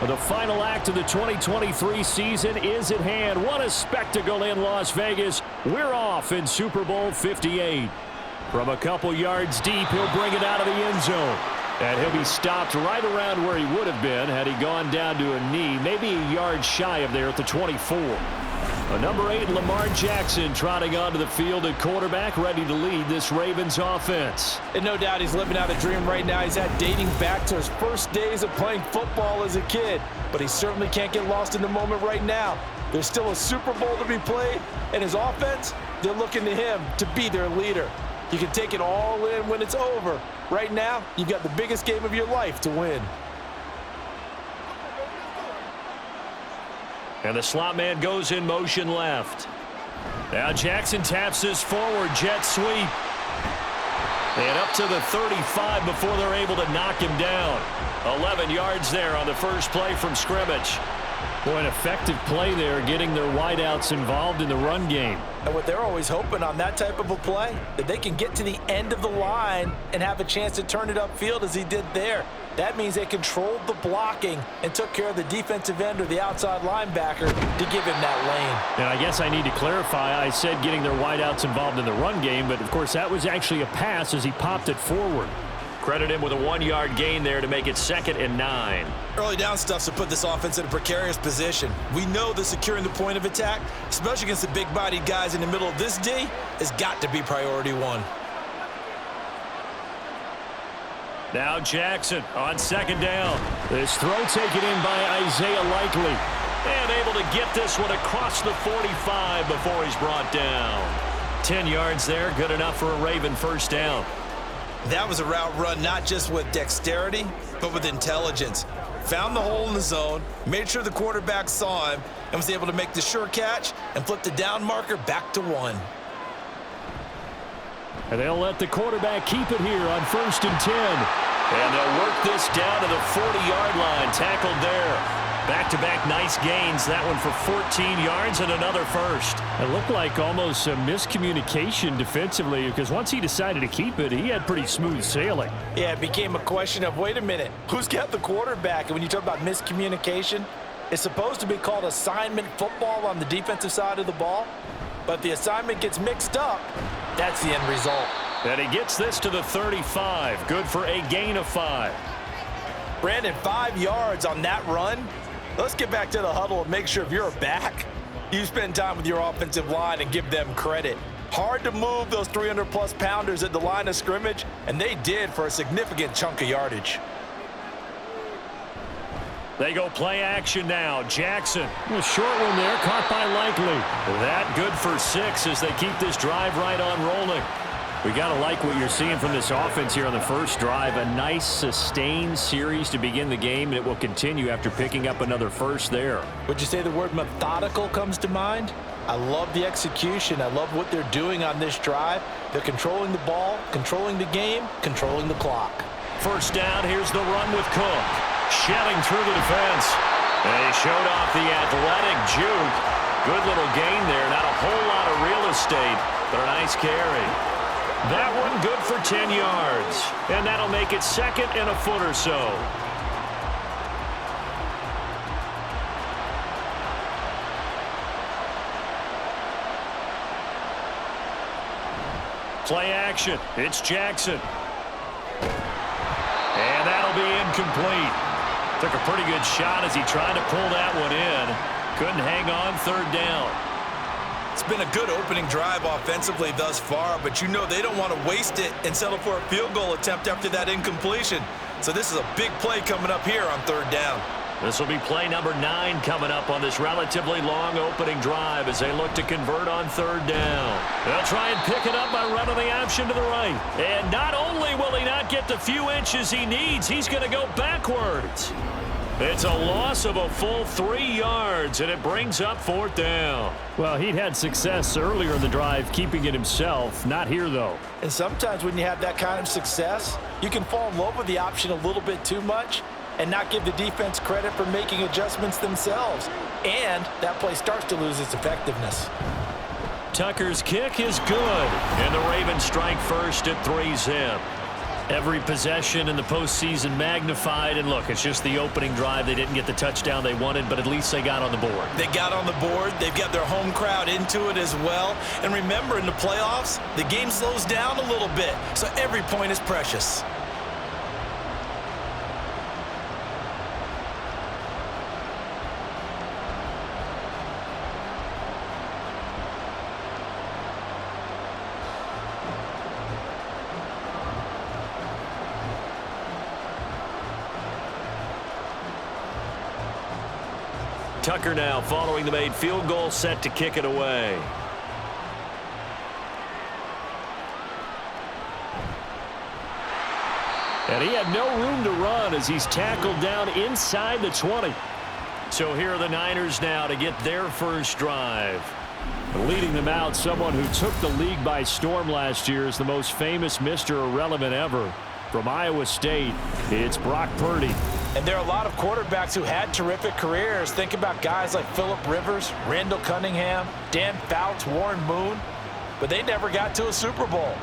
The final act of the 2023 season is at hand. What a spectacle in Las Vegas. We're off in Super Bowl 58. From a couple yards deep, he'll bring it out of the end zone. And he'll be stopped right around where he would have been had he gone down to a knee, maybe a yard shy of there at the 24. Number 8, Lamar Jackson, trotting onto the field at quarterback, ready to lead this Ravens offense. And no doubt he's living out a dream right now. He's had dating back to his first days of playing football as a kid. But he certainly can't get lost in the moment right now. There's still a Super Bowl to be played, and his offense, they're looking to him to be their leader. You can take it all in when it's over. Right now, you've got the biggest game of your life to win. And the slot man goes in motion left. Now Jackson taps this forward jet sweep. And up to the 35 before they're able to knock him down. 11 yards there on the first play from scrimmage. Boy, an effective play there, getting their wideouts involved in the run game. And what they're always hoping on that type of a play, that they can get to the end of the line and have a chance to turn it upfield as he did there. That means they controlled the blocking and took care of the defensive end or the outside linebacker to give him that lane. And I guess I need to clarify, I said getting their wideouts involved in the run game, but of course that was actually a pass as he popped it forward. Credit him with a 1-yard gain there to make it 2nd and 9. Early down stuff to put this offense in a precarious position. We know that securing the point of attack, especially against the big-bodied guys in the middle of this D, has got to be priority one. Now Jackson on 2nd down. This throw taken in by Isaiah Likely. And able to get this one across the 45 before he's brought down. 10 yards there, good enough for a Raven first down. That was a route run not just with dexterity, but with intelligence. Found the hole in the zone, made sure the quarterback saw him, and was able to make the sure catch and flip the down marker back to 1. And they'll let the quarterback keep it here on 1st and 10. And they'll work this down to the 40-yard line, tackled there. Back-to-back nice gains, that one for 14 yards and another first. It looked like almost a miscommunication defensively because once he decided to keep it, he had pretty smooth sailing. Yeah, it became a question of, wait a minute, who's got the quarterback? And when you talk about miscommunication, it's supposed to be called assignment football on the defensive side of the ball. But the assignment gets mixed up, that's the end result. And he gets this to the 35, good for a gain of 5. Brandon, 5 yards on that run. Let's get back to the huddle and make sure if you're a back, you spend time with your offensive line and give them credit. Hard to move those 300-plus pounders at the line of scrimmage, and they did for a significant chunk of yardage. They go play action now. Jackson, a short one there, caught by Likely. That good for 6 as they keep this drive right on rolling. We got to like what you're seeing from this offense here on the first drive. A nice, sustained series to begin the game, and it will continue after picking up another first there. Would you say the word methodical comes to mind? I love the execution. I love what they're doing on this drive. They're controlling the ball, controlling the game, controlling the clock. First down, here's the run with Cook. Shelling through the defense. They showed off the athletic juke. Good little gain there. Not a whole lot of real estate, but a nice carry. That one good for 10 yards. And that'll make it 2nd and a foot or so. Play action. It's Jackson. And that'll be incomplete. Took a pretty good shot as he tried to pull that one in. Couldn't hang on 3rd down. It's been a good opening drive offensively thus far, but you know they don't want to waste it and settle for a field goal attempt after that incompletion. So this is a big play coming up here on 3rd down. This will be play number 9 coming up on this relatively long opening drive as they look to convert on 3rd down. They'll try and pick it up by running the option to the right. And not only will he not get the few inches he needs, he's going to go backwards. It's a loss of a full 3 yards, and it brings up 4th down. Well, he'd had success earlier in the drive keeping it himself. Not here, though. And sometimes when you have that kind of success, you can fall in love with the option a little bit too much and not give the defense credit for making adjustments themselves. And that play starts to lose its effectiveness. Tucker's kick is good, and the Ravens strike first at 3-zip. Every possession in the postseason magnified, and look, it's just the opening drive. They didn't get the touchdown they wanted, but at least they got on the board. They got on the board. They've got their home crowd into it as well. And remember, in the playoffs, the game slows down a little bit, so every point is precious. Tucker now following the made field goal, set to kick it away. And he had no room to run as he's tackled down inside the 20. So here are the Niners now to get their first drive. Leading them out, someone who took the league by storm last year is the most famous Mr. Irrelevant ever. From Iowa State, it's Brock Purdy. And there are a lot of quarterbacks who had terrific careers. Think about guys like Phillip Rivers, Randall Cunningham, Dan Fouts, Warren Moon. But they never got to a Super Bowl.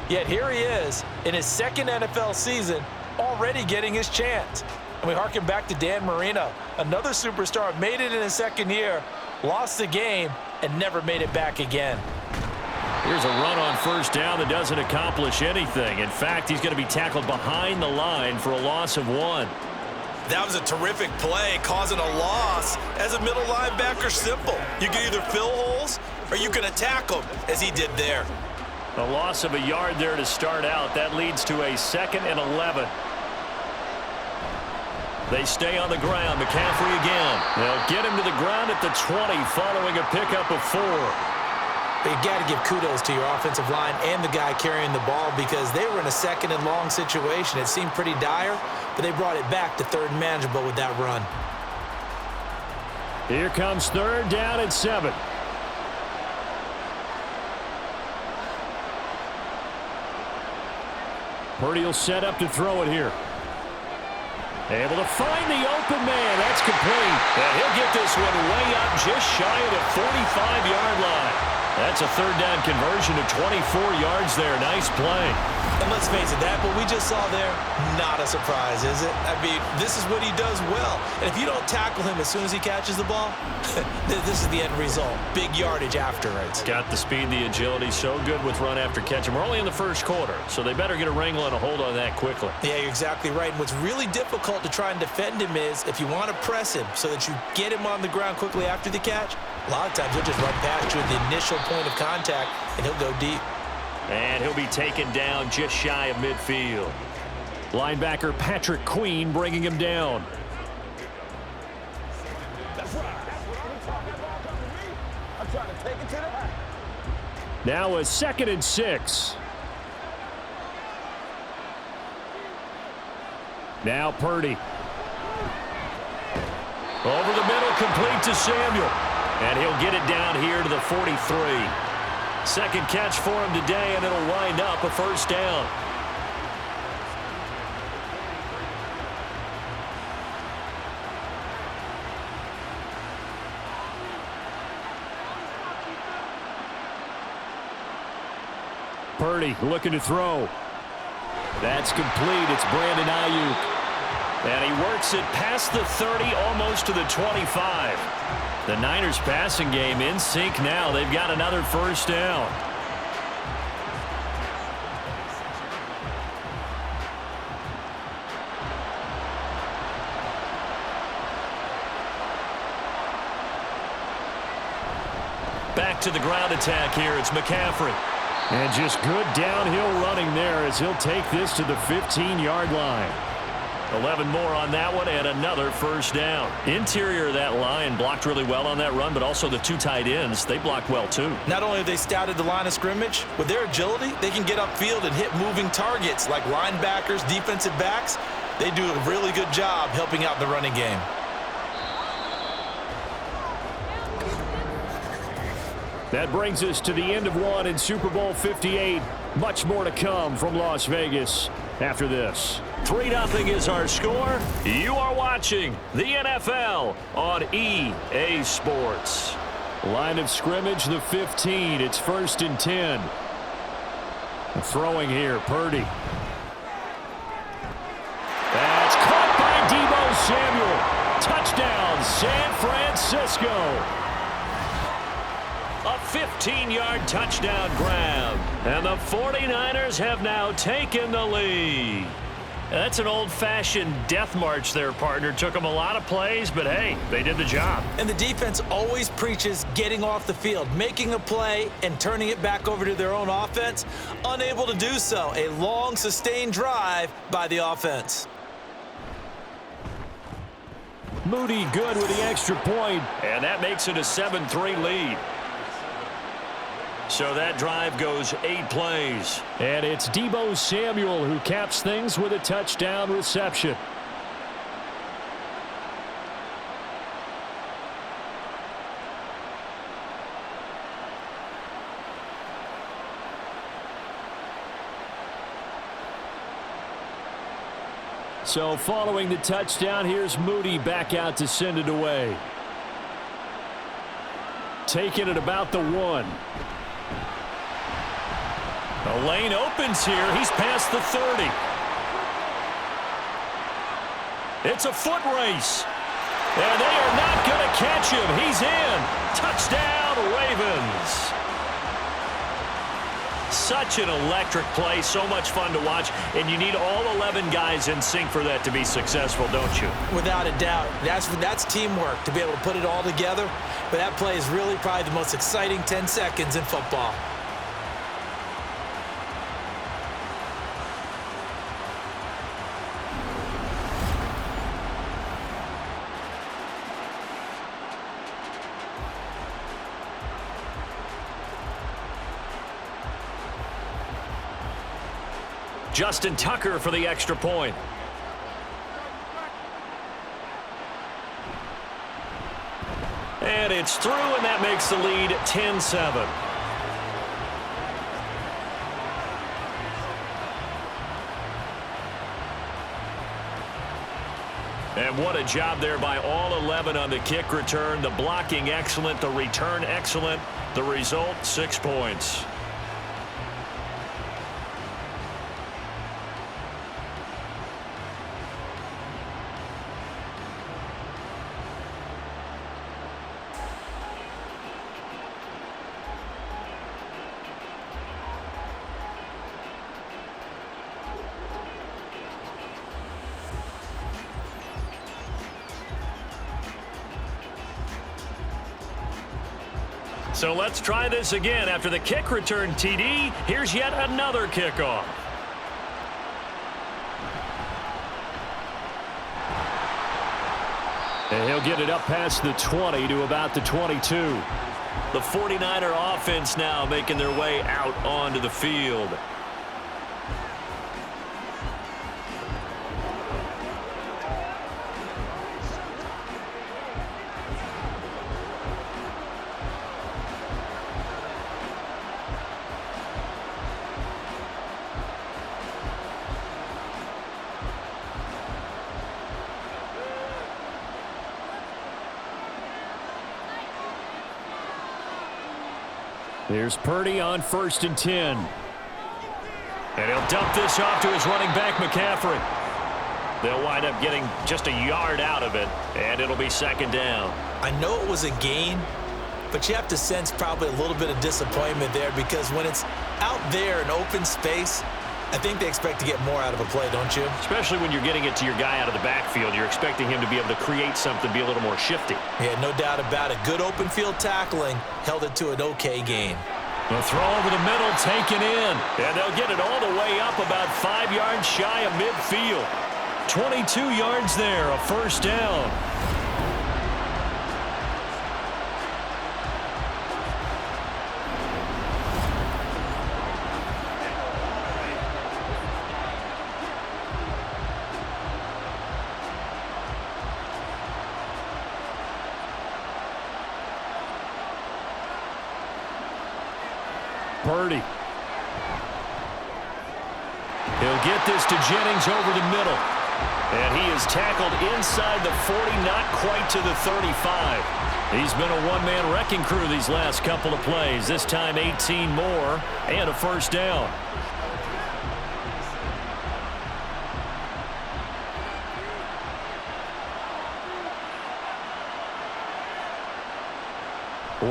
Yet here he is in his second NFL season, already getting his chance. And we harken back to Dan Marino, another superstar, made it in his second year, lost the game, and never made it back again. Here's a run on first down that doesn't accomplish anything. In fact, he's going to be tackled behind the line for a loss of 1. That was a terrific play, causing a loss. As a middle linebacker, simple. You can either fill holes or you can attack them, as he did there. A loss of a yard there to start out. That leads to a 2nd and 11. They stay on the ground. McCaffrey again. They'll get him to the ground at the 20 following a pickup of 4. But you got to give kudos to your offensive line and the guy carrying the ball because they were in a 2nd and long situation. It seemed pretty dire, but they brought it back to 3rd and manageable with that run. Here comes 3rd down and 7. Purdy will set up to throw it here. Able to find the open man. That's complete. And he'll get this one way up just shy of the 45-yard line. That's a 3rd down conversion to 24 yards there. Nice play. And let's face it, that what we just saw there, not a surprise, is it? I mean, this is what he does well. And if you don't tackle him as soon as he catches the ball, this is the end result. Big yardage after it. Got the speed, the agility, so good with run after catch. And we're only in the first quarter, so they better get a wrangle and a hold on that quickly. Yeah, you're exactly right. And what's really difficult to try and defend him is if you want to press him so that you get him on the ground quickly after the catch, a lot of times he'll just run past you at the initial point of contact, and he'll go deep. And he'll be taken down just shy of midfield. Linebacker Patrick Queen bringing him down. Now a 2nd and 6. Now Purdy. Over the middle, complete to Samuel. And he'll get it down here to the 43. 2nd catch for him today, and it'll wind up a 1st down. Purdy looking to throw. That's complete. It's Brandon Ayuk. And he works it past the 30, almost to the 25. The Niners passing game in sync now. They've got another 1st down. Back to the ground attack here. It's McCaffrey. And just good downhill running there as he'll take this to the 15-yard line. 11 more on that one and another 1st down. Interior of that line blocked really well on that run, but also the 2 tight ends, they blocked well too. Not only have they scouted the line of scrimmage, with their agility, they can get upfield and hit moving targets like linebackers, defensive backs. They do a really good job helping out the running game. That brings us to the end of 1 in Super Bowl 58. Much more to come from Las Vegas after this. 3-0 is our score. You are watching the NFL on EA Sports. Line of scrimmage, the 15. It's 1st and 10. Throwing here, Purdy. Touchdown, San Francisco. A 15-yard touchdown grab. And the 49ers have now taken the lead. That's an old-fashioned death march there, partner. Took them a lot of plays, but hey, they did the job. And the defense always preaches getting off the field, making a play, and turning it back over to their own offense. Unable to do so. A long, sustained drive by the offense. Moody good with the extra point, and that makes it a 7-3 lead. So that drive goes 8 plays. And it's Deebo Samuel who caps things with a touchdown reception. So following the touchdown, here's Moody back out to send it away. Taking it about the 1. The lane opens here. He's past the 30. It's a foot race. And they are not going to catch him. He's in. Touchdown, Ravens. Such an electric play. So much fun to watch. And you need all 11 guys in sync for that to be successful, don't you? Without a doubt. That's teamwork to be able to put it all together. But that play is really probably the most exciting 10 seconds in football. Justin Tucker for the extra point. And it's through, and that makes the lead 10-7. And what a job there by all 11 on the kick return. The blocking excellent, the return excellent. The result, 6 points. So let's try this again. After the kick return TD, here's yet another kickoff. And he'll get it up past the 20 to about the 22. The 49er offense now making their way out onto the field. Here's Purdy on 1st and 10. And he'll dump this off to his running back, McCaffrey. They'll wind up getting just a yard out of it, and it'll be 2nd down. I know it was a gain, but you have to sense probably a little bit of disappointment there because when it's out there in open space, I think they expect to get more out of a play, don't you? Especially when you're getting it to your guy out of the backfield. You're expecting him to be able to create something, be a little more shifty. Yeah, no doubt about it. Good open field tackling held it to an okay gain. The throw over the middle taken in. And they'll get it all the way up about 5 yards shy of midfield. 22 yards there, a 1st down. Purdy. He'll get this to Jennings over the middle. And he is tackled inside the 40, not quite to the 35. He's been a one-man wrecking crew these last couple of plays. This time 18 more and a 1st down.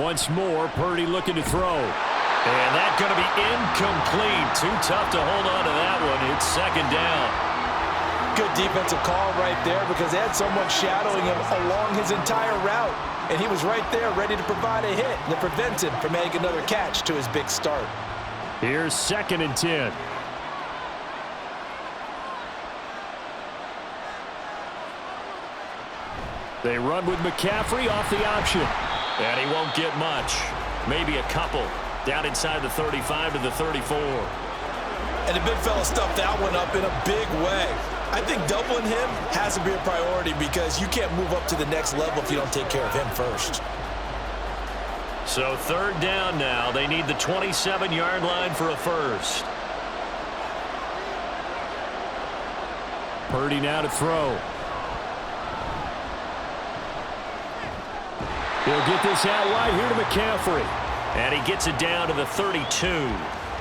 Once more, Purdy looking to throw. And that's going to be incomplete. Too tough to hold on to that one. It's second down. Good defensive call right there because they had someone shadowing him along his entire route. And he was right there ready to provide a hit that prevents him from making another catch to his big start. Here's 2nd and 10. They run with McCaffrey off the option. And he won't get much. Maybe a couple. Down inside the 35 to the 34. And the big fella stuffed that one up in a big way. I think doubling him has to be a priority because you can't move up to the next level if you don't take care of him first. So 3rd down now. They need the 27-yard line for a first. Purdy now to throw. He'll get this out wide here to McCaffrey. And he gets it down to the 32.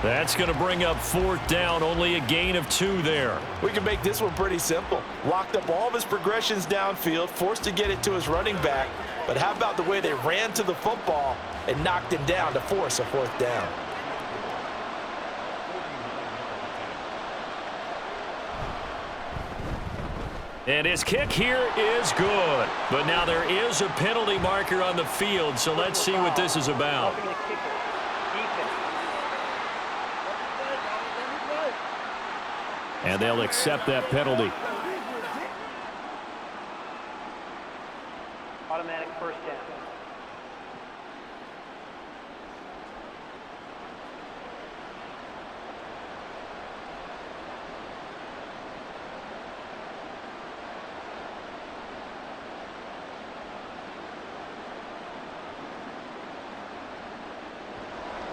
That's going to bring up 4th down. Only a gain of 2 there. We can make this one pretty simple. Locked up all of his progressions downfield, forced to get it to his running back. But how about the way they ran to the football and knocked him down to force a 4th down? And his kick here is good. But now there is a penalty marker on the field, so let's see what this is about. And they'll accept that penalty. Automatic first down.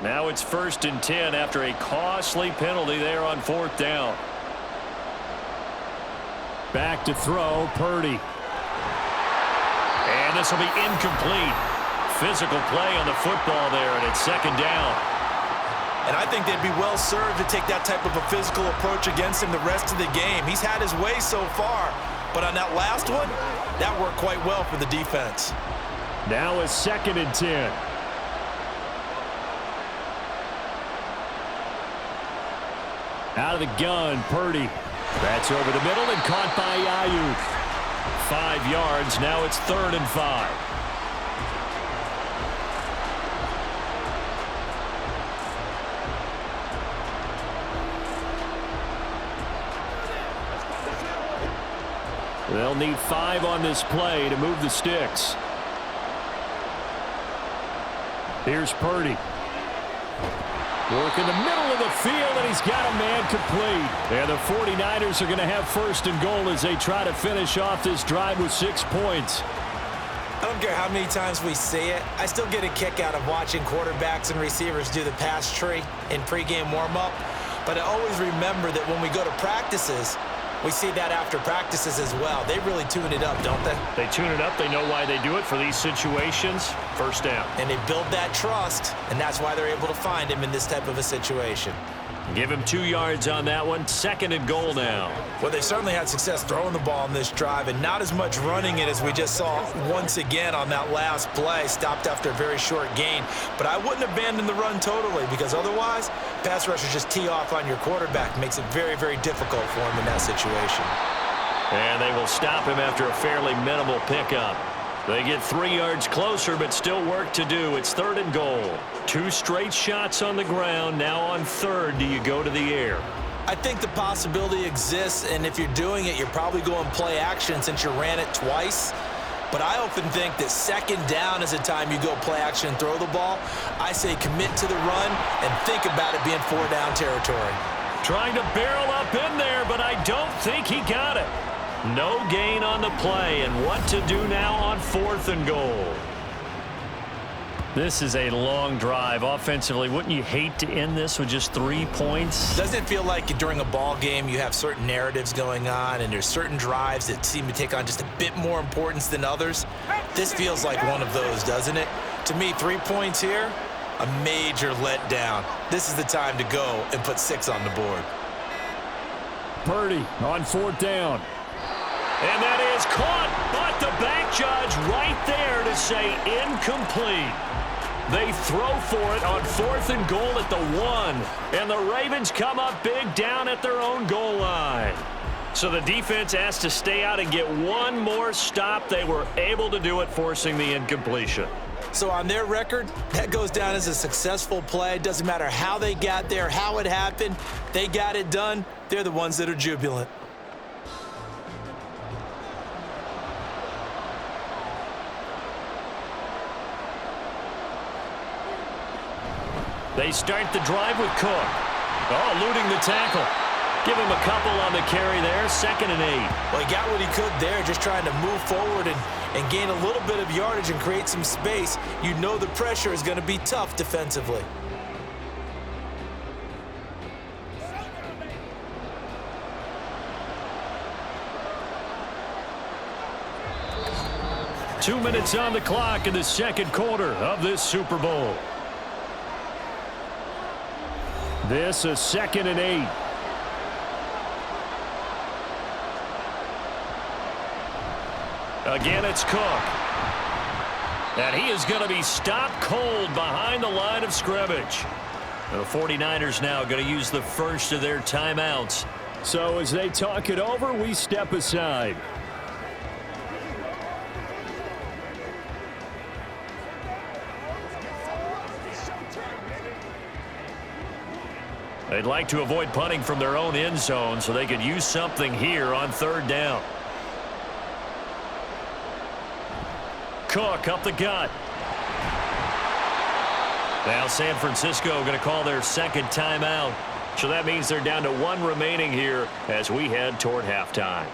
Now it's 1st and 10 after a costly penalty there on 4th down. Back to throw, Purdy. And this will be incomplete. Physical play on the football there, and it's 2nd down. And I think they'd be well served to take that type of a physical approach against him the rest of the game. He's had his way so far, but on that last one, that worked quite well for the defense. Now it's 2nd and 10. Out of the gun, Purdy. That's over the middle and caught by Ayuk. 5 yards. Now it's 3rd and 5. They'll need 5 on this play to move the sticks. Here's Purdy. Work in the middle of the field, and he's got a man complete. And the 49ers are going to have 1st and goal as they try to finish off this drive with 6 points. I don't care how many times we see it. I still get a kick out of watching quarterbacks and receivers do the pass tree in pregame warm-up. But I always remember that when we go to practices, we see that after practices as well. They really tune it up, don't they? They tune it up. They know why they do it for these situations. 1st down. And they build that trust, and that's why they're able to find him in this type of a situation. Give him 2 yards on that one. 2nd and goal now. Well, they certainly had success throwing the ball on this drive and not as much running it as we just saw once again on that last play. Stopped after a very short gain. But I wouldn't abandon the run totally because otherwise, pass rushers just tee off on your quarterback. Makes it very, very difficult for him in that situation. And they will stop him after a fairly minimal pickup. They get 3 yards closer, but still work to do. It's 3rd and goal. 2 straight shots on the ground. Now on 3rd, do you go to the air? I think the possibility exists, and if you're doing it, you're probably going play action since you ran it twice. But I often think that 2nd down is the time you go play action and throw the ball. I say commit to the run and think about it being 4-down territory. Trying to barrel up in there, but I don't think he got it. No gain on the play, and what to do now on 4th and goal. This is a long drive offensively. Wouldn't you hate to end this with just 3 points? Doesn't it feel like during a ball game you have certain narratives going on and there's certain drives that seem to take on just a bit more importance than others? This feels like one of those, doesn't it? To me, 3 points here, a major letdown. This is the time to go and put 6 on the board. Purdy on 4th down. And that is caught, but the back judge right there to say incomplete. They throw for it on 4th and goal at the 1. And the Ravens come up big down at their own goal line. So the defense has to stay out and get one more stop. They were able to do it, forcing the incompletion. So on their record, that goes down as a successful play. It doesn't matter how they got there, how it happened. They got it done. They're the ones that are jubilant. They start the drive with Cook. Oh, eluding the tackle. Give him a couple on the carry there, 2nd and 8. Well, he got what he could there, just trying to move forward and gain a little bit of yardage and create some space. You know the pressure is going to be tough defensively. Two minutes on the clock in the second quarter of this Super Bowl. This is 2nd and 8. Again, it's Cook. And he is going to be stopped cold behind the line of scrimmage. The 49ers now going to use the first of their timeouts. So as they talk it over, we step aside. They'd like to avoid punting from their own end zone so they could use something here on 3rd down. Cook up the gut. Now San Francisco going to call their 2nd timeout. So that means they're down to 1 remaining here as we head toward halftime.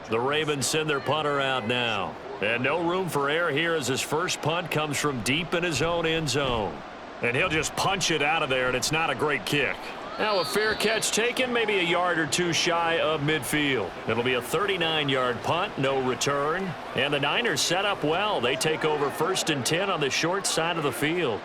The Ravens send their punter out now. And no room for error here as his first punt comes from deep in his own end zone. And he'll just punch it out of there, and it's not a great kick. Now a fair catch taken, maybe a yard or two shy of midfield. It'll be a 39-yard punt, no return. And the Niners set up well. They take over 1st and 10 on the short side of the field.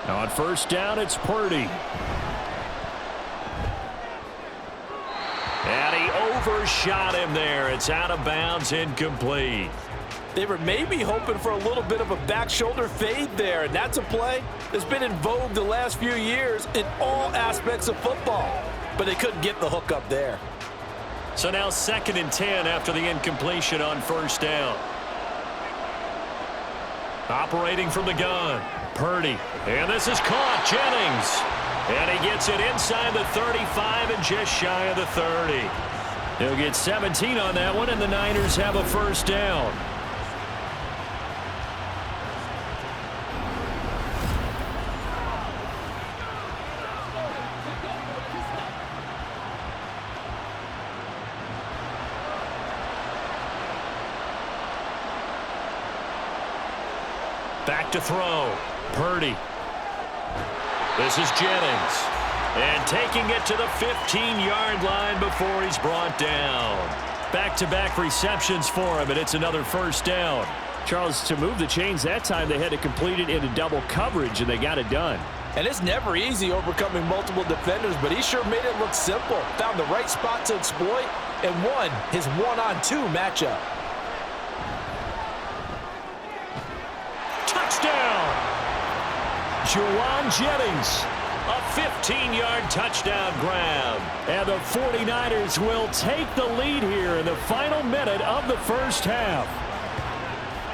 On 1st down, it's Purdy. And he overshot him there. It's out of bounds, incomplete. They were maybe hoping for a little bit of a back shoulder fade there, and that's a play that's been in vogue the last few years in all aspects of football. But they couldn't get the hook up there. So now 2nd and 10 after the incompletion on 1st down. Operating from the gun, Purdy. And this is caught, Jennings. And he gets it inside the 35 and just shy of the 30. He'll get 17 on that one, and the Niners have a 1st down. Back to throw. Purdy. This is Jennings. And taking it to the 15-yard line before he's brought down. Back-to-back receptions for him, and it's another 1st down. Charles, to move the chains that time, they had to complete it into double coverage, and they got it done. And it's never easy overcoming multiple defenders, but he sure made it look simple. Found the right spot to exploit and won his 1-on-2 matchup. Touchdown! Juwan Jennings. A 15-yard touchdown grab. And the 49ers will take the lead here in the final minute of the 1st half.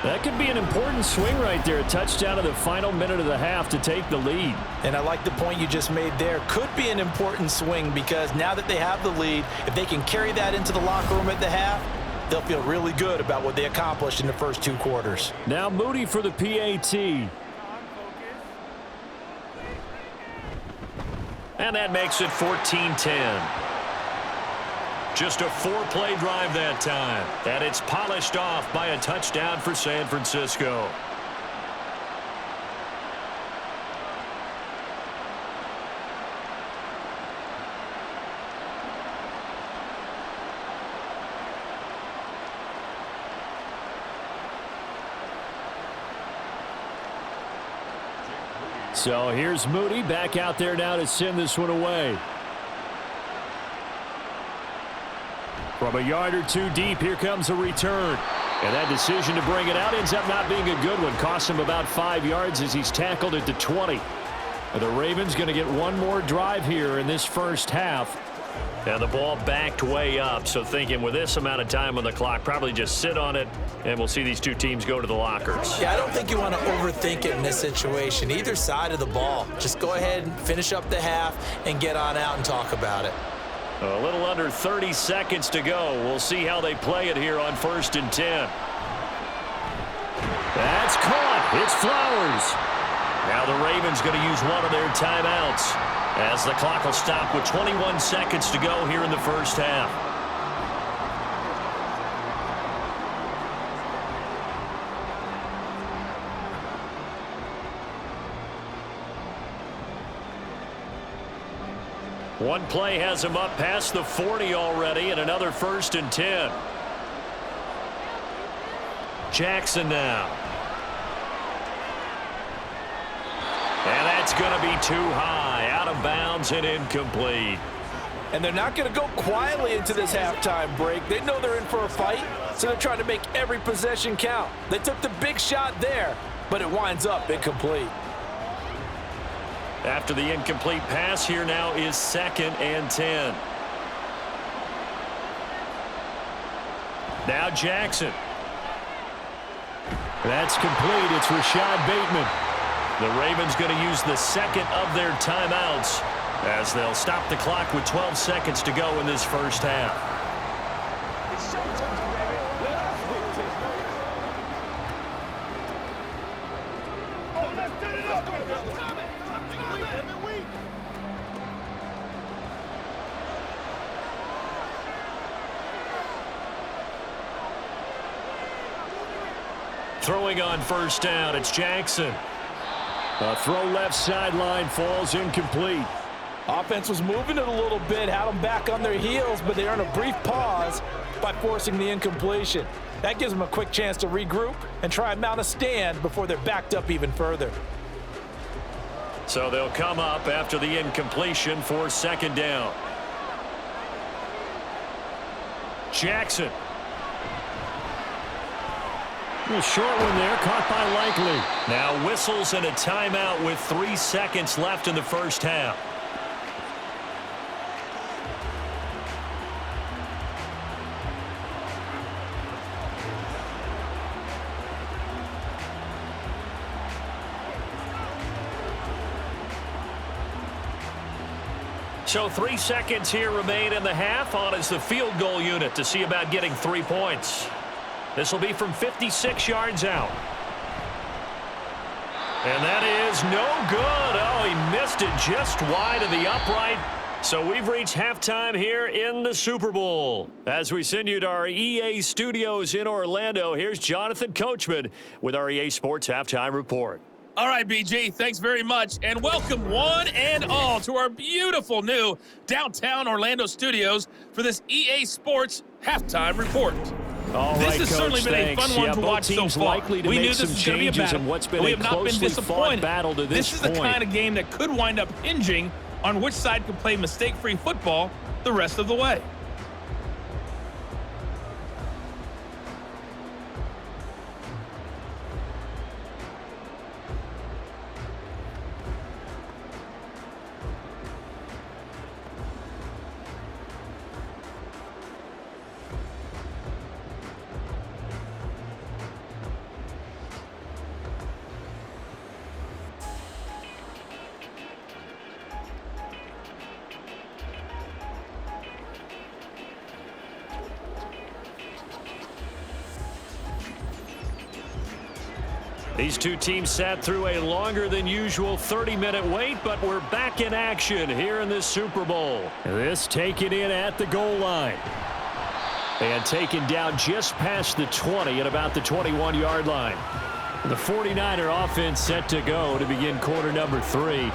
That could be an important swing right there. A touchdown in the final minute of the half to take the lead. And I like the point you just made there. Could be an important swing because now that they have the lead, if they can carry that into the locker room at the half, they'll feel really good about what they accomplished in the first 2 quarters. Now Moody for the PAT. And that makes it 14-10. Just a 4-play drive that time. And it's polished off by a touchdown for San Francisco. So here's Moody back out there now to send this one away. From a yard or two deep, here comes a return. And that decision to bring it out ends up not being a good one. Cost him about 5 yards as he's tackled at the 20. And the Ravens going to get one more drive here in this first half. And the ball backed way up. So thinking with this amount of time on the clock, probably just sit on it, and we'll see these two teams go to the lockers. Yeah, I don't think you want to overthink it in this situation. Either side of the ball. Just go ahead and finish up the half and get on out and talk about it. A little under 30 seconds to go. We'll see how they play it here on 1st and 10. That's caught. It's Flowers. Now the Ravens going to use one of their timeouts as the clock will stop with 21 seconds to go here in the first half. One play has him up past the 40 already, and another 1st and 10. Jackson now. And that's going to be too high, out of bounds and incomplete. And they're not going to go quietly into this halftime break. They know they're in for a fight, so they're trying to make every possession count. They took the big shot there, but it winds up incomplete. After the incomplete pass, here now is 2nd and 10. Now Jackson. That's complete. It's Rashad Bateman. The Ravens going to use the second of their timeouts as they'll stop the clock with 12 seconds to go in this first half. Throwing on 1st down, it's Jackson. A throw left sideline falls incomplete. Offense was moving it a little bit, had them back on their heels, but they earned a brief pause by forcing the incompletion. That gives them a quick chance to regroup and try and mount a stand before they're backed up even further. So they'll come up after the incompletion for 2nd down. Jackson. A short one there, caught by Likely. Now whistles and a timeout with 3 seconds left in the first half. So 3 seconds here remain in the half. On is the field goal unit to see about getting 3 points. This will be from 56 yards out. And that is no good. Oh, he missed it just wide of the upright. So we've reached halftime here in the Super Bowl. As we send you to our EA studios in Orlando, here's Jonathan Coachman with our EA Sports Halftime Report. All right, BG, thanks very much, and welcome one and all to our beautiful new downtown Orlando studios for this EA Sports Halftime Report. All this right, has Coach, certainly been a fun one to watch so far. Likely to We make knew this some was going to be a changes battle, in what's been but we a have not been closely fought disappointed. battle to this is point. the kind of game that could wind up hinging on which side can play mistake-free football the rest of the way. These two teams sat through a longer than usual 30-minute wait, but we're back in action here in this Super Bowl. This taken in at the goal line. And taken down just past the 20 at about the 21-yard line. The 49er offense set to go to begin quarter number 3.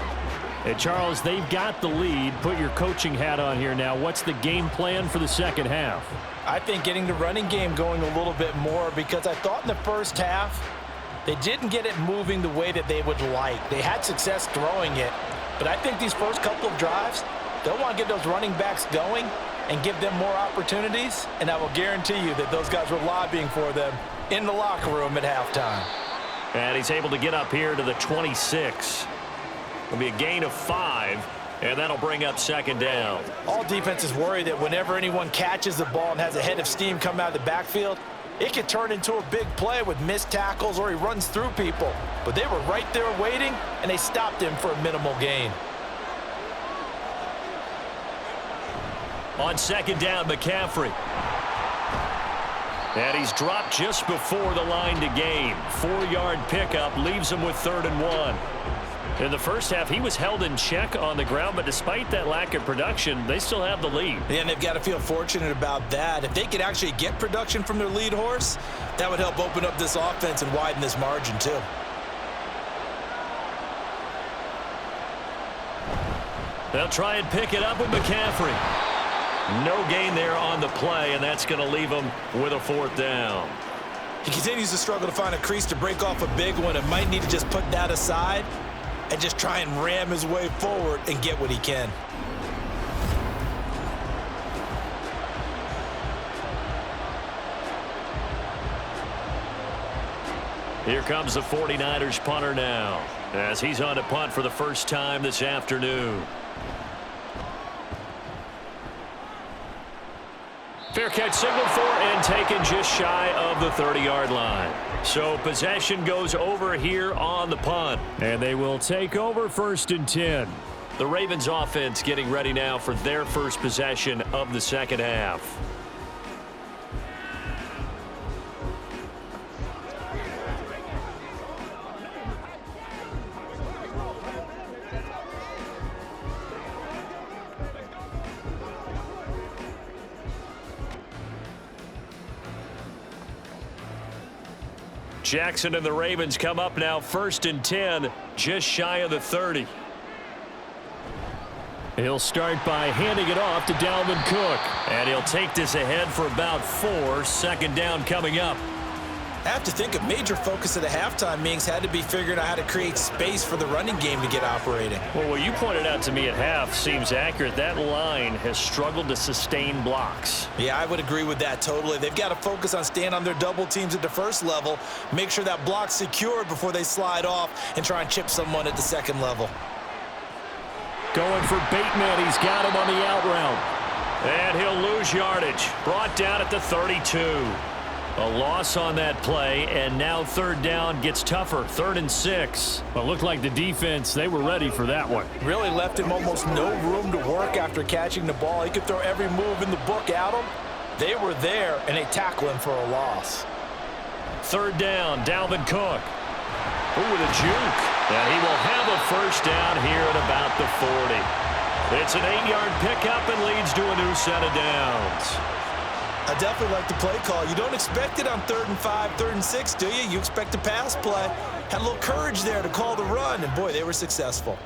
And Charles, they've got the lead. Put your coaching hat on here now. What's the game plan for the second half? I think getting the running game going a little bit more, because I thought in the first half They didn't get it moving the way that they would like. They had success throwing it, but I think these first couple of drives, they'll want to get those running backs going and give them more opportunities, and I will guarantee you that those guys were lobbying for them in the locker room at halftime. And he's able to get up here to the 26. It'll be a gain of 5, and that'll bring up second down. All defenses worry that whenever anyone catches the ball and has a head of steam come out of the backfield, it could turn into a big play with missed tackles or he runs through people. But they were right there waiting, and they stopped him for a minimal gain. On second down, McCaffrey. And he's dropped just before the line to gain. 4-yard pickup leaves him with 3rd and 1. In the first half, he was held in check on the ground, but despite that lack of production, they still have the lead. Yeah, and they've got to feel fortunate about that. If they could actually get production from their lead horse, that would help open up this offense and widen this margin too. They'll try and pick it up with McCaffrey. No gain there on the play, and that's going to leave him with a 4th down. He continues to struggle to find a crease to break off a big one and might need to just put that aside and just try and ram his way forward and get what he can. Here comes the 49ers punter now, as he's on to punt for the first time this afternoon. Fair catch signaled for and taken just shy of the 30-yard line. So possession goes over here on the punt. And they will take over 1st and 10. The Ravens offense getting ready now for their first possession of the second half. Jackson and the Ravens come up now 1st and 10, just shy of the 30. He'll start by handing it off to Dalvin Cook. And he'll take this ahead for about 4. 2nd down coming up. I have to think a major focus of the halftime meetings had to be figuring out how to create space for the running game to get operating. Well, what you pointed out to me at half seems accurate. That line has struggled to sustain blocks. Yeah, I would agree with that totally. They've got to focus on staying on their double teams at the first level, make sure that block's secured before they slide off and try and chip someone at the second level. Going for Bateman. He's got him on the out route. And he'll lose yardage. Brought down at the 32. A loss on that play, and now 3rd down gets tougher. 3rd and 6. Well, looked like the defense, they were ready for that one. Really left him almost no room to work after catching the ball. He could throw every move in the book at him. They were there, and they tackle him for a loss. 3rd down, Dalvin Cook. Ooh, with a juke. And he will have a 1st down here at about the 40. It's an 8-yard pickup and leads to a new set of downs. I definitely like the play call. You don't expect it on 3rd and 5, 3rd and 6, do you? You expect a pass play. Had a little courage there to call the run, and boy, they were successful.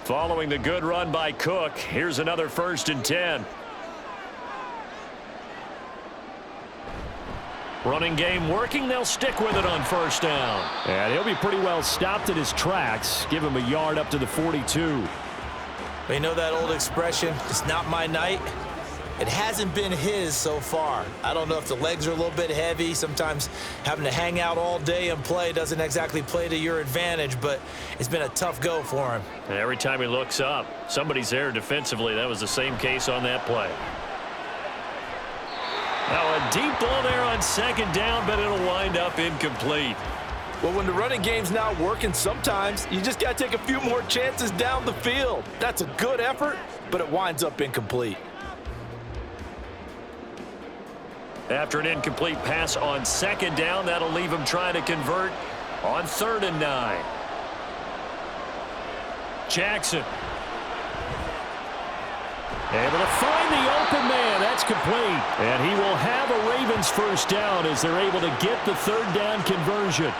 Following the good run by Cook, here's another 1st and 10. Running game working. They'll stick with it on 1st down. And he'll be pretty well stopped in his tracks. Give him a yard up to the 42. You know that old expression, it's not my night? It hasn't been his so far. I don't know if the legs are a little bit heavy. Sometimes having to hang out all day and play doesn't exactly play to your advantage, but it's been a tough go for him. And every time he looks up, somebody's there defensively. That was the same case on that play. Now a deep ball there on 2nd down, but it'll wind up incomplete. Well, when the running game's not working, sometimes you just got to take a few more chances down the field. That's a good effort, but it winds up incomplete. After an incomplete pass on 2nd down, that'll leave him trying to convert on 3rd and 9. Jackson. Able to find the open man. That's complete. And he will have a Ravens 1st down as they're able to get the 3rd down conversion.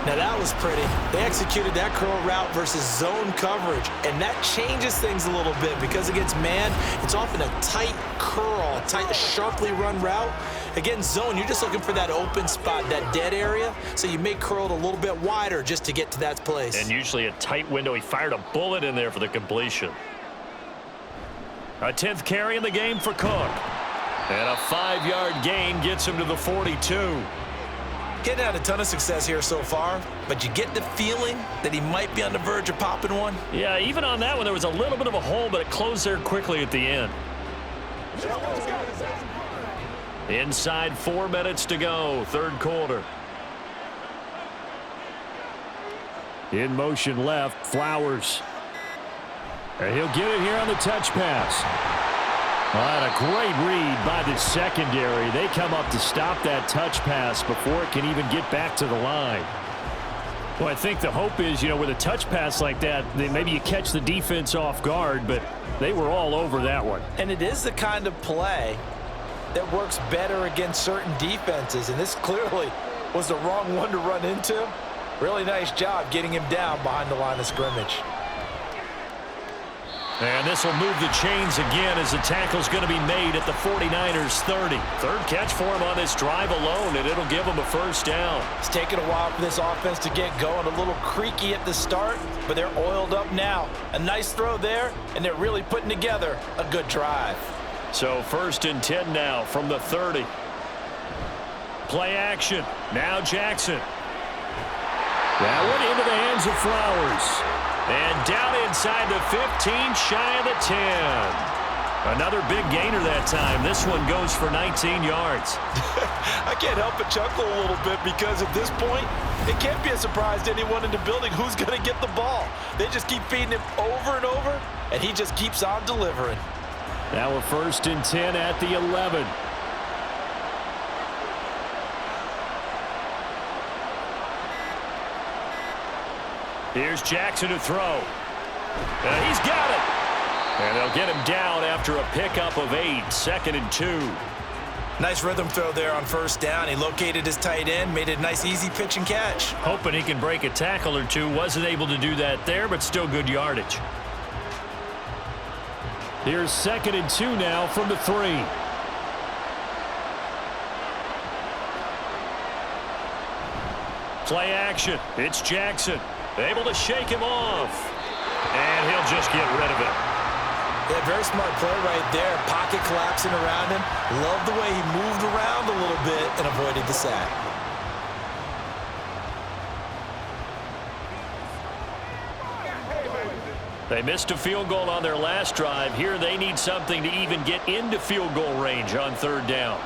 Now that was pretty. They executed that curl route versus zone coverage, and that changes things a little bit because against man, it's often a tight curl, a tight, sharply run route. Against zone, you're just looking for that open spot, that dead area, so you may curl it a little bit wider just to get to that place. And usually a tight window. He fired a bullet in there for the completion. A 10th carry in the game for Cook. And a 5-yard gain gets him to the 42. Getting out a ton of success here so far, but you get the feeling that he might be on the verge of popping one. Yeah, even on that one, there was a little bit of a hole, but it closed there quickly at the end. Inside 4 minutes to go, third quarter. In motion left, Flowers. And he'll get it here on the touch pass. And a great read by the secondary. They come up to stop that touch pass before it can even get back to the line. Well, I think the hope is, with a touch pass like that, maybe you catch the defense off guard, but they were all over that one. And it is the kind of play that works better against certain defenses, and this clearly was the wrong one to run into. Really nice job getting him down behind the line of scrimmage. And this will move the chains again as the tackle's going to be made at the 49ers 30. Third catch for him on this drive alone, and it'll give him a first down. It's taken a while for this offense to get going. A little creaky at the start, but they're oiled up now. A nice throw there, and they're really putting together a good drive. So 1st and 10 now from the 30. Play action. Now Jackson. That one into the hands of Flowers. And down inside the 15, shy of the 10. Another big gainer that time. This one goes for 19 yards. I can't help but chuckle a little bit because at this point, it can't be a surprise to anyone in the building who's going to get the ball. They just keep feeding him over and over, and he just keeps on delivering. Now we're 1st and 10 at the 11. Here's Jackson to throw. And he's got it. And they'll get him down after a pickup of 8. 2nd and 2. Nice rhythm throw there on 1st down. He located his tight end, made it a nice, easy pitch and catch. Hoping he can break a tackle or two. Wasn't able to do that there, but still good yardage. Here's 2nd and 2 now from the 3. Play action. It's Jackson. Able to shake him off. And he'll just get rid of it. Yeah, very smart play right there. Pocket collapsing around him. Love the way he moved around a little bit and avoided the sack. They missed a field goal on their last drive. Here they need something to even get into field goal range on 3rd down.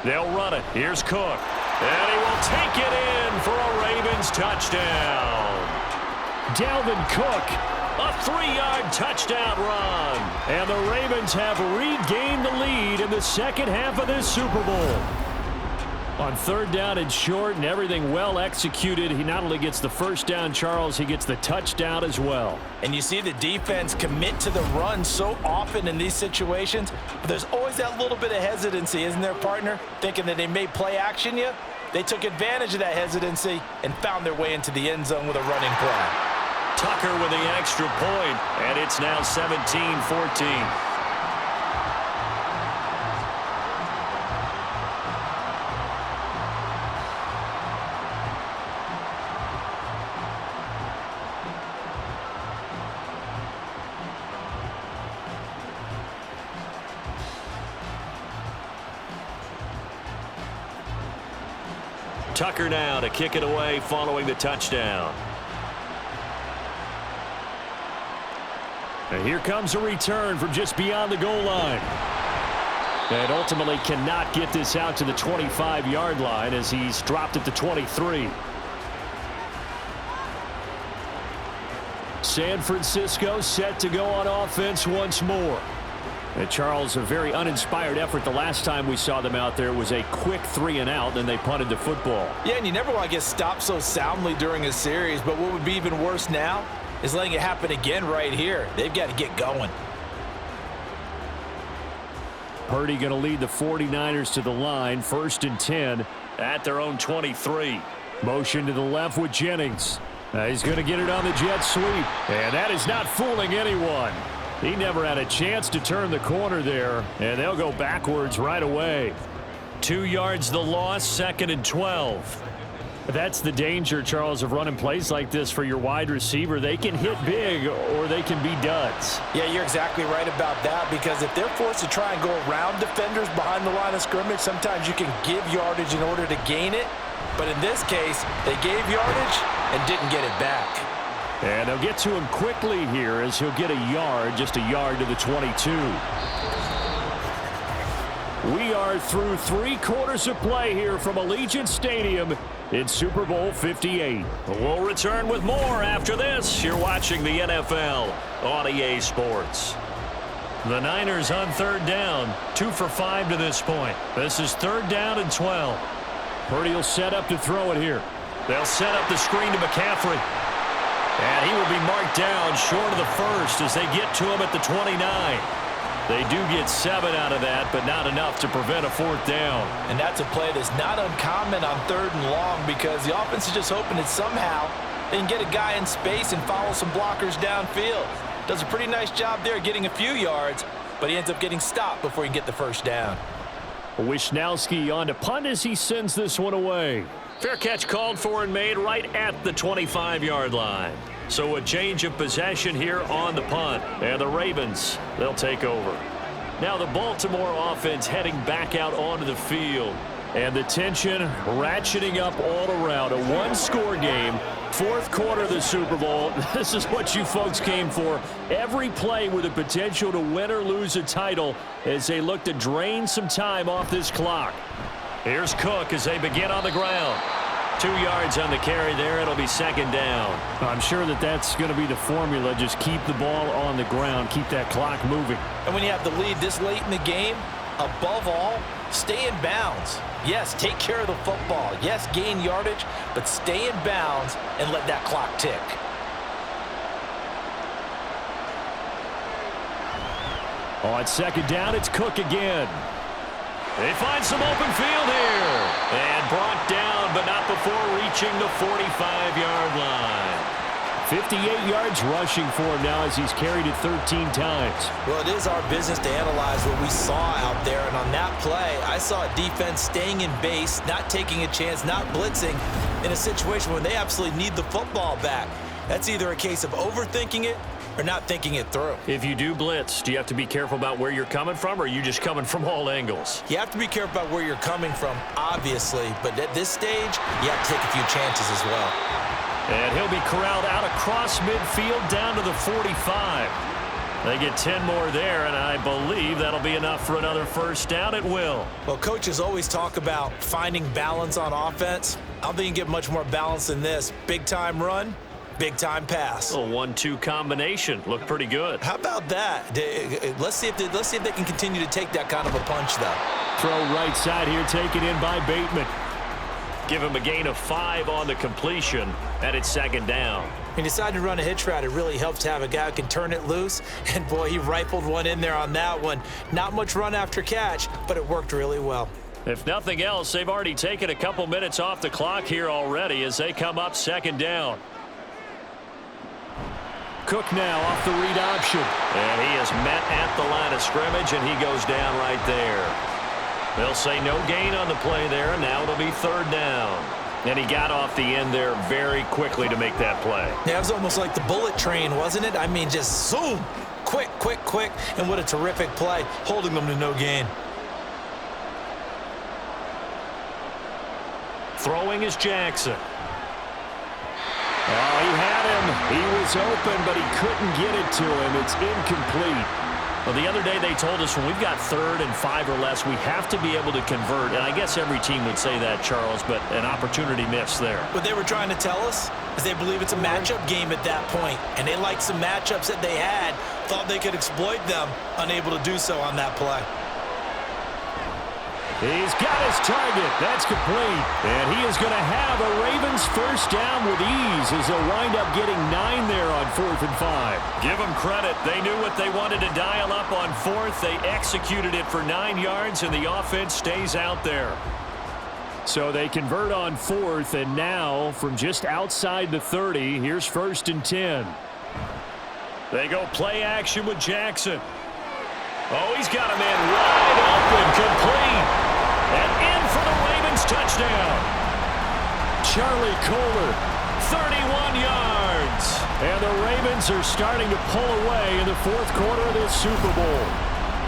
They'll run it. Here's Cook. And he will take it in for a Ravens touchdown. Dalvin Cook, a 3-yard touchdown run. And the Ravens have regained the lead in the second half of this Super Bowl. On 3rd down and short and everything well executed, he not only gets the first down, Charles, he gets the touchdown as well. And you see the defense commit to the run so often in these situations, but there's always that little bit of hesitancy, isn't there, partner? Thinking that they may play action you. They took advantage of that hesitancy and found their way into the end zone with a running play. Tucker with the extra point, and it's now 17-14. Tucker now to kick it away following the touchdown. And here comes a return from just beyond the goal line. And ultimately cannot get this out to the 25-yard line as he's dropped it to 23. San Francisco set to go on offense once more. And Charles, a very uninspired effort. The last time we saw them out there was a quick 3-and-out, and they punted the football. Yeah, and you never want to get stopped so soundly during a series, but what would be even worse now is letting it happen again right here. They've got to get going. Purdy going to lead the 49ers to the line, 1st and 10 at their own 23. Motion to the left with Jennings. He's going to get it on the jet sweep. And that is not fooling anyone. He never had a chance to turn the corner there. And they'll go backwards right away. 2 yards the loss, 2nd and 12. That's the danger, Charles, of running plays like this for your wide receiver. They can hit big or they can be duds. Yeah, you're exactly right about that, because if they're forced to try and go around defenders behind the line of scrimmage, sometimes you can give yardage in order to gain it. But in this case, they gave yardage and didn't get it back. And they'll get to him quickly here as he'll get a yard, just a yard to the 22. We are through 3 quarters of play here from Allegiant Stadium in Super Bowl 58. We'll return with more after this. You're watching the NFL on EA Sports. The Niners on 3rd down, 2 for 5 to this point. This is 3rd down and 12. Purdy will set up to throw it here. They'll set up the screen to McCaffrey. And he will be marked down short of the first as they get to him at the 29. They do get 7 out of that, but not enough to prevent a 4th down. And that's a play that's not uncommon on 3rd and long, because the offense is just hoping that somehow they can get a guy in space and follow some blockers downfield. Does a pretty nice job there getting a few yards, but he ends up getting stopped before he can get the 1st down. Wisnowski on to punt as he sends this one away. Fair catch called for and made right at the 25-yard line. So a change of possession here on the punt. And the Ravens, they'll take over. Now the Baltimore offense heading back out onto the field. And the tension ratcheting up all around. A 1-score game. 4th quarter of the Super Bowl. This is what you folks came for. Every play with the potential to win or lose a title as they look to drain some time off this clock. Here's Cook as they begin on the ground. 2 yards on the carry there. It'll be 2nd down. I'm sure that's going to be the formula. Just keep the ball on the ground. Keep that clock moving. And when you have the lead this late in the game, above all, stay in bounds. Yes, take care of the football. Yes, gain yardage, but stay in bounds and let that clock tick. On 2nd down, it's Cook again. They find some open field here. And brought down, but not before reaching the 45-yard line. 58 yards rushing for him now as he's carried it 13 times. Well, it is our business to analyze what we saw out there. And on that play, I saw a defense staying in base, not taking a chance, not blitzing in a situation when they absolutely need the football back. That's either a case of overthinking it or not thinking it through. If you do blitz, do you have to be careful about where you're coming from, or are you just coming from all angles? You have to be careful about where you're coming from, obviously. But at this stage, you have to take a few chances as well. And he'll be corralled out across midfield down to the 45. They get 10 more there, and I believe that'll be enough for another 1st down. It will. Well, coaches always talk about finding balance on offense. I don't think you get much more balance than this. Big-time run, big-time pass. A 1-2 combination. Looked pretty good. How about that? Let's see if they can continue to take that kind of a punch, though. Throw right side here, taken in by Bateman. Give him a gain of 5 on the completion, and it's 2nd down. He decided to run a hitch route. It really helps to have a guy who can turn it loose, and boy, he rifled one in there on that one. Not much run after catch, but it worked really well. If nothing else, they've already taken a couple minutes off the clock here already as they come up 2nd down. Cook now off the read option. And he is met at the line of scrimmage, and he goes down right there. They'll say no gain on the play there, and now it'll be 3rd down. And he got off the end there very quickly to make that play. Yeah, it was almost like the bullet train, wasn't it? I mean, just zoom, quick, quick, quick, and what a terrific play, holding them to no gain. Throwing is Jackson. Oh, he had him. He was open, but he couldn't get it to him. It's incomplete. Well, the other day they told us when we've got 3rd and 5 or less, we have to be able to convert. And I guess every team would say that, Charles, but an opportunity missed there. What they were trying to tell us is they believe it's a matchup game at that point, and they liked some matchups that they had, thought they could exploit them, unable to do so on that play. He's got his target. That's complete. And he is going to have a Ravens 1st down with ease as they'll wind up getting 9 there on 4th and 5. Give them credit. They knew what they wanted to dial up on 4th. They executed it for 9 yards, and the offense stays out there. So they convert on 4th, and now from just outside the 30, here's 1st and 10. They go play action with Jackson. Oh, he's got a man wide open, complete. And in for the Ravens touchdown. Charlie Kohler, 31 yards. And the Ravens are starting to pull away in the 4th quarter of this Super Bowl.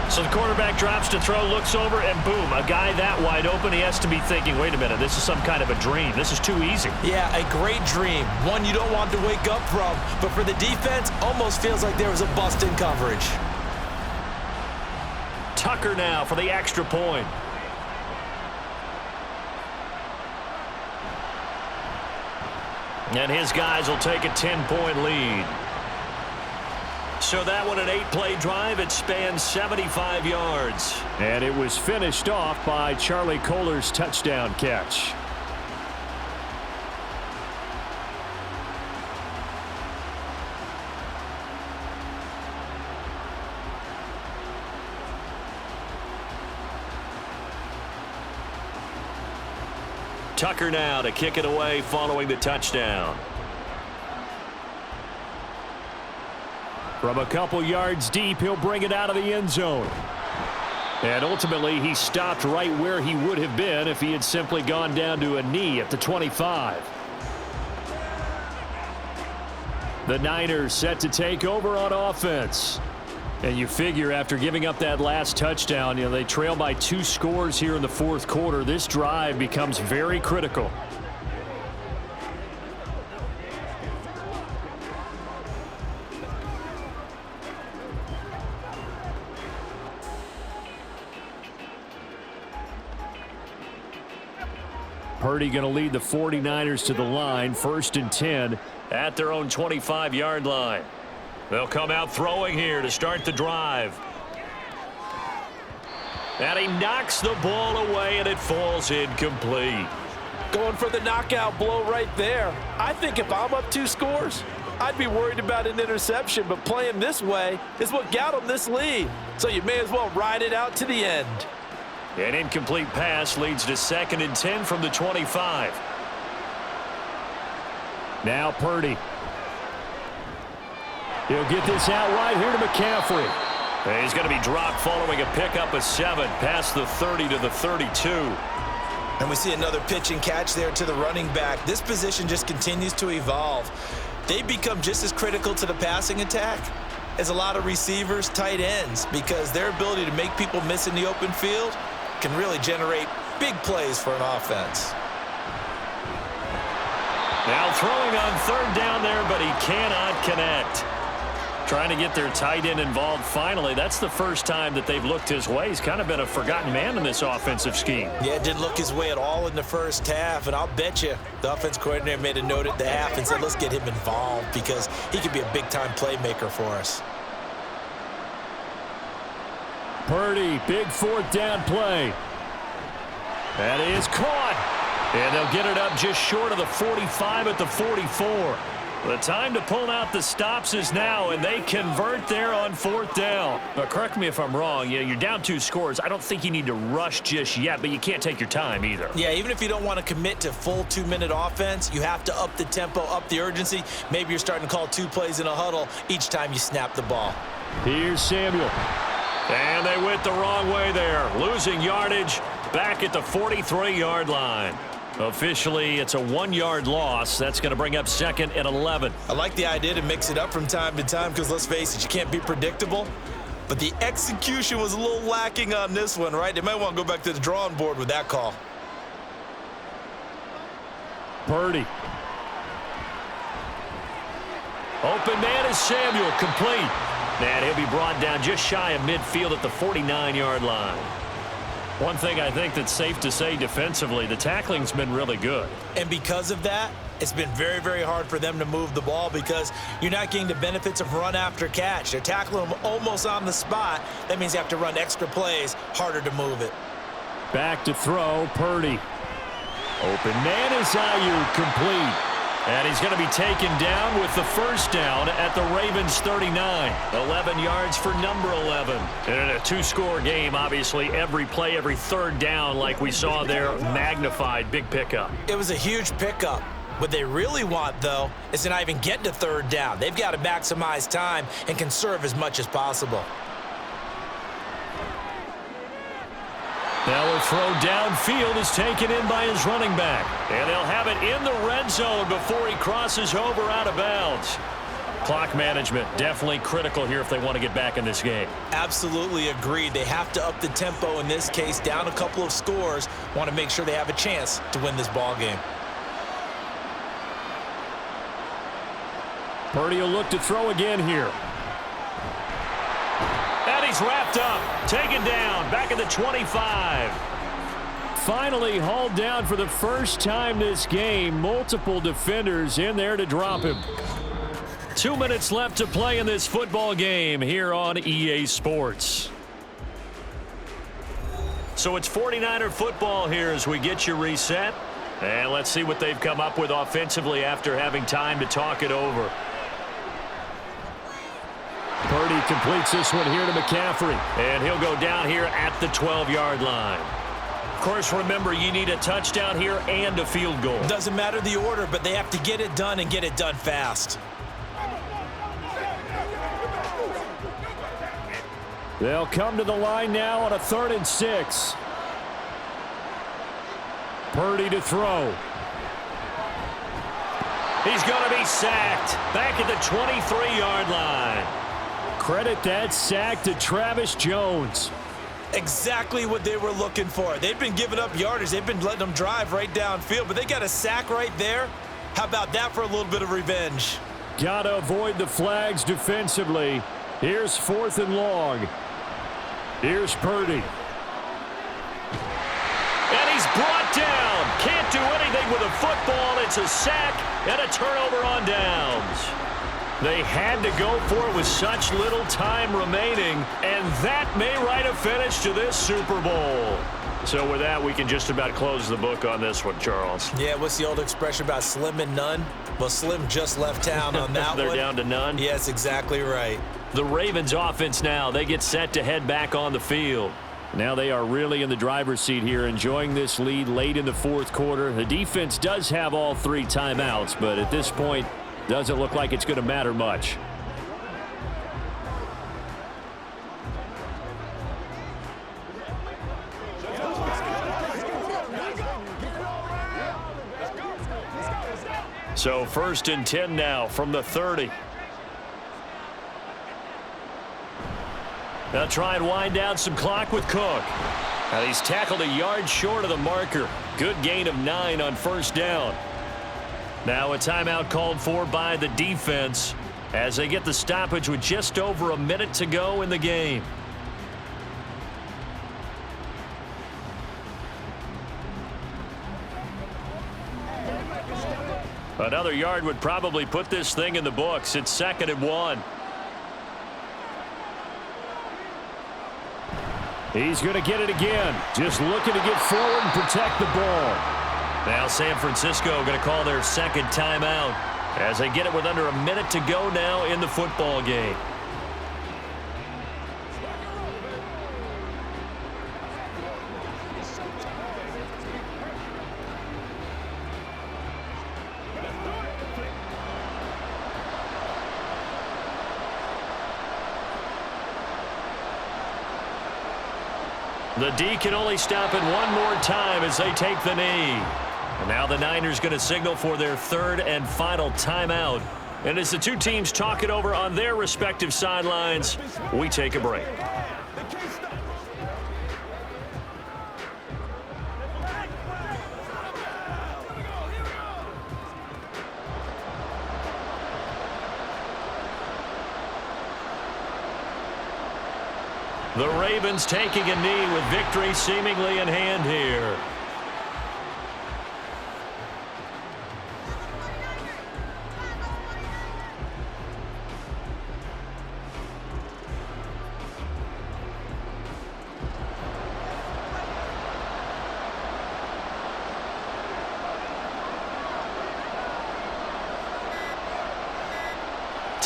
So the quarterback drops to throw, looks over, and boom, a guy that wide open, he has to be thinking, wait a minute, this is some kind of a dream. This is too easy. Yeah, a great dream. One you don't want to wake up from. But for the defense, almost feels like there was a bust in coverage. Tucker now for the extra point. And his guys will take a 10-point lead. So that one, an 8-play drive. It spans 75 yards. And it was finished off by Charlie Kohler's touchdown catch. Tucker now to kick it away following the touchdown. From a couple yards deep, he'll bring it out of the end zone. And ultimately, he stopped right where he would have been if he had simply gone down to a knee at the 25. The Niners set to take over on offense. And you figure after giving up that last touchdown, they trail by 2 scores here in the 4th quarter. This drive becomes very critical. Purdy going to lead the 49ers to the line, 1st and 10 at their own 25-yard line. They'll come out throwing here to start the drive. And he knocks the ball away, and it falls incomplete. Going for the knockout blow right there. I think if I'm up 2 scores, I'd be worried about an interception, but playing this way is what got him this lead. So you may as well ride it out to the end. An incomplete pass leads to 2nd and 10 from the 25. Now Purdy. He'll get this out right here to McCaffrey. He's going to be dropped following a pickup of 7 past the 30 to the 32. And we see another pitch and catch there to the running back. This position just continues to evolve. They become just as critical to the passing attack as a lot of receivers, tight ends, because their ability to make people miss in the open field can really generate big plays for an offense. Now throwing on 3rd down there, but he cannot connect. Trying to get their tight end involved finally. That's the first time that they've looked his way. He's kind of been a forgotten man in this offensive scheme. Yeah, it didn't look his way at all in the first half, and I'll bet you the offense coordinator made a note at the half and said, let's get him involved because he could be a big-time playmaker for us. Purdy, big 4th down play. That is caught. And they'll get it up just short of the 45 at the 44. The time to pull out the stops is now, and they convert there on 4th down. But correct me if I'm wrong. You're down 2 scores. I don't think you need to rush just yet, but you can't take your time either. Yeah, even if you don't want to commit to full 2-minute offense, you have to up the tempo, up the urgency. Maybe you're starting to call 2 plays in a huddle each time you snap the ball. Here's Samuel. And they went the wrong way there, losing yardage back at the 43-yard line. Officially, it's a 1-yard loss. That's going to bring up 2nd and 11. I like the idea to mix it up from time to time because, let's face it, you can't be predictable. But the execution was a little lacking on this one, right? They might want to go back to the drawing board with that call. Purdy. Open man is Samuel, complete. And he'll be brought down just shy of midfield at the 49-yard line. One thing I think that's safe to say defensively, the tackling's been really good. And because of that, it's been very, very hard for them to move the ball because you're not getting the benefits of run after catch. They're tackling them almost on the spot. That means you have to run extra plays, harder to move it. Back to throw, Purdy. Open man is Ayuk, complete. And he's going to be taken down with the first down at the Ravens 39. 11 yards for number 11. And in a two-score game, obviously, every play, every third down, like we saw there, magnified. Big pickup. It was a huge pickup. What they really want, though, is to not even get to third down. They've got to maximize time and conserve as much as possible. Now a throw downfield is taken in by his running back. And they'll have it in the red zone before he crosses over out of bounds. Clock management definitely critical here if they want to get back in this game. Absolutely agreed. They have to up the tempo in this case, down a couple of scores. Want to make sure they have a chance to win this ball game. Purdy will look to throw again here. And he's wrapped up, taken down, back at the 25. Finally hauled down for the first time this game. Multiple defenders in there to drop him. 2 minutes left to play in this football game here on EA Sports. So it's 49er football here as we get you reset. And let's see what they've come up with offensively after having time to talk it over. Purdy completes this one here to McCaffrey. And he'll go down here at the 12-yard line. Of course, remember, you need a touchdown here and a field goal. Doesn't matter the order, but they have to get it done and get it done fast. They'll come to the line now on a 3rd and 6. Purdy to throw. He's going to be sacked back at the 23-yard line. Credit that sack to Travis Jones. Exactly what they were looking for. They've been giving up yardage. They've been letting them drive right downfield, but they got a sack right there. How about that for a little bit of revenge? Got to avoid the flags defensively. Here's 4th and long. Here's Purdy. And he's brought down. Can't do anything with a football. It's a sack and a turnover on downs. They had to go for it with such little time remaining, and that may write a finish to this Super Bowl. So with that, we can just about close the book on this one, Charles. Yeah, what's the old expression about slim and none? Well, Slim just left town on that They're one. down to none? Yes, exactly right. The Ravens offense now, they get set to head back on the field. Now they are really in the driver's seat here, enjoying this lead late in the 4th quarter. The defense does have all 3 timeouts, but at this point, doesn't look like it's going to matter much. So 1st and 10 now from the 30. They'll try and wind down some clock with Cook. Now he's tackled a yard short of the marker. Good gain of 9 on 1st down. Now a timeout called for by the defense as they get the stoppage with just over a minute to go in the game. Another yard would probably put this thing in the books. It's 2nd and 1. He's going to get it again. Just looking to get forward and protect the ball. Now San Francisco going to call their 2nd timeout as they get it with under a minute to go now in the football game. The D can only stop it one more time as they take the knee. And now the Niners going to signal for their 3rd and final timeout. And as the two teams talk it over on their respective sidelines, we take a break. The Ravens taking a knee with victory seemingly in hand here.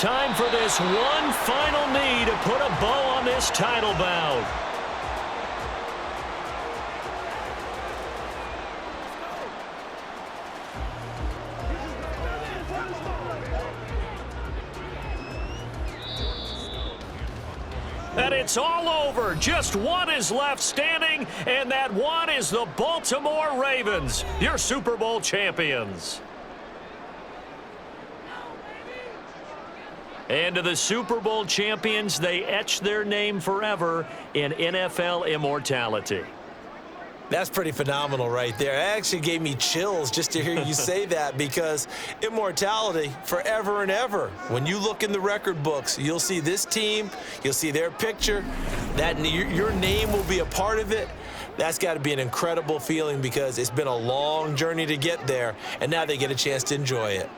time for this one final knee to put a bow on this title bout. And it's all over. Just one is left standing, and that one is the Baltimore Ravens, your Super Bowl champions. And to the Super Bowl champions, they etch their name forever in NFL immortality. That's pretty phenomenal right there. It actually gave me chills just to hear you say that, because immortality forever and ever. When you look in the record books, you'll see this team, you'll see their picture, that your name will be a part of it. That's got to be an incredible feeling, because it's been a long journey to get there, and now they get a chance to enjoy it.